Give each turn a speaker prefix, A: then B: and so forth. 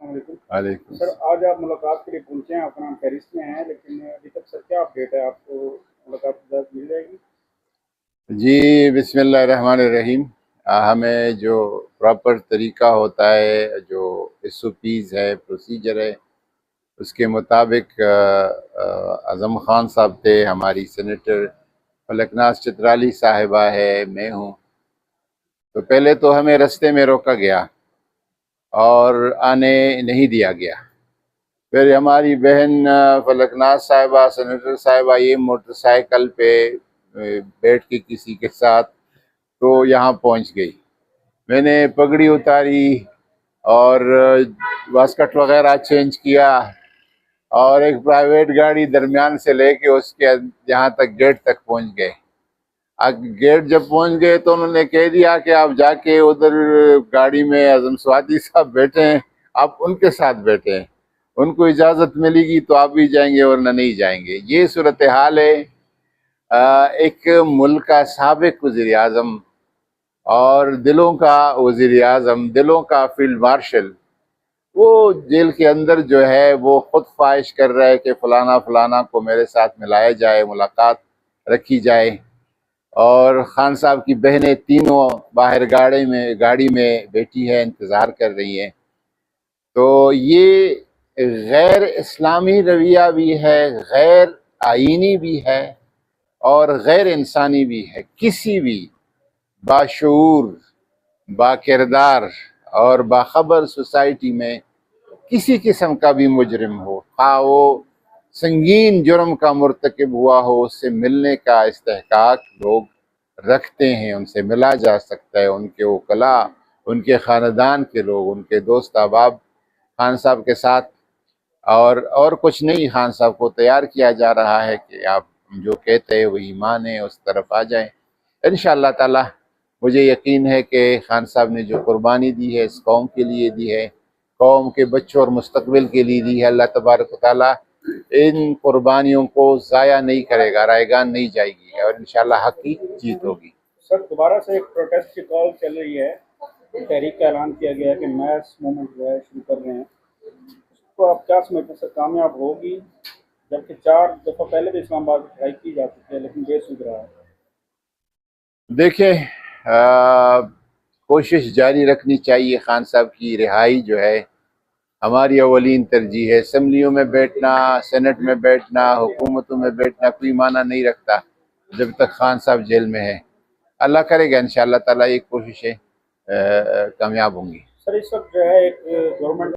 A: السلام علیکم
B: وعلیکم
A: سر،
B: السلام۔
A: آج آپ ملاقات کے لیے پہنچے ہیں، آپ کا نام فہرست میں ہے، لیکن ابھی تک سر کیا اپڈیٹ ہے؟ آپ کو ملاقات کی اجازت مل جائے گی؟
B: جی، بسم اللہ الرحمن الرحیم۔ ہمیں جو پراپر طریقہ ہوتا ہے، جو ایس او پیز ہے، پروسیجر ہے، اس کے مطابق اعظم خان صاحب تھے، ہماری سینیٹر فلکناز چترالی صاحبہ ہے، میں ہوں۔ تو پہلے تو ہمیں رستے میں روکا گیا اور آنے نہیں دیا گیا۔ پھر ہماری بہن فلکناز صاحبہ، سینیٹر صاحبہ، یہ موٹر سائیکل پہ بیٹھ کے کسی کے ساتھ تو یہاں پہنچ گئی۔ میں نے پگڑی اتاری اور واسکٹ وغیرہ چینج کیا اور ایک پرائیویٹ گاڑی درمیان سے لے کے اس کے یہاں تک گیٹ تک پہنچ گئے۔ گیٹ جب پہنچ گئے تو انہوں نے کہہ دیا کہ آپ جا کے ادھر گاڑی میں اعظم سوادی صاحب بیٹھے ہیں، آپ ان کے ساتھ بیٹھے ہیں، ان کو اجازت ملے گی تو آپ بھی جائیں گے ورنہ نہیں جائیں گے۔ یہ صورتحال ہے۔ ایک ملک کا سابق وزیر اعظم اور دلوں کا وزیر اعظم، دلوں کا فیلڈ مارشل، وہ جیل کے اندر جو ہے وہ خود خواہش کر رہا ہے کہ فلانا فلانا کو میرے ساتھ ملایا جائے، ملاقات رکھی جائے، اور خان صاحب کی بہنیں تینوں باہر گاڑی میں بیٹھی ہیں، انتظار کر رہی ہیں۔ تو یہ غیر اسلامی رویہ بھی ہے، غیر آئینی بھی ہے اور غیر انسانی بھی ہے۔ کسی بھی باشعور، باکردار اور باخبر سوسائٹی میں کسی قسم کا بھی مجرم ہو، خواہ وہ سنگین جرم کا مرتکب ہوا ہو، اس سے ملنے کا استحقاق لوگ رکھتے ہیں، ان سے ملا جا سکتا ہے۔ ان کے وکلاء، ان کے خاندان کے لوگ، ان کے دوست احباب خان صاحب کے ساتھ، اور کچھ نہیں، خان صاحب کو تیار کیا جا رہا ہے کہ آپ جو کہتے ہیں وہی مانیں، اس طرف آ جائیں۔ انشاءاللہ تعالی مجھے یقین ہے کہ خان صاحب نے جو قربانی دی ہے اس قوم کے لیے دی ہے، قوم کے بچوں اور مستقبل کے لیے دی ہے، اللہ تبارک و تعالی ان قربانیوں کو ضائع نہیں کرے گا، رائیگان نہیں جائے گی، اور انشاءاللہ حق کی جیت ہوگی۔
A: سر، دوبارہ سے ایک پروٹیسٹ کی کال چل رہی ہے، تحریک کا اعلان کیا گیا ہے کہ میس موومنٹ جو ہے شروع کر رہے ہیں، اس کو آپ کیا سمجھتے ہیں سر؟ کامیاب ہوگی؟ جبکہ 4 دفعہ پہلے بھی اسلام آباد میں ٹرائی کی جا چکی ہے لیکن بے سود رہا ہے۔
B: دیکھیں، کوشش جاری رکھنی چاہیے۔ خان صاحب کی رہائی جو ہے ہماری اولین ترجیح ہے۔ اسمبلیوں میں بیٹھنا، سینٹ میں بیٹھنا، حکومتوں میں بیٹھنا کوئی معنی نہیں رکھتا جب تک خان صاحب جیل میں ہے۔ اللہ کرے گا انشاءاللہ تعالیٰ یہ کوششیں کامیاب ہوں گی۔
A: سر، اس وقت جو ہے ایک گورنمنٹ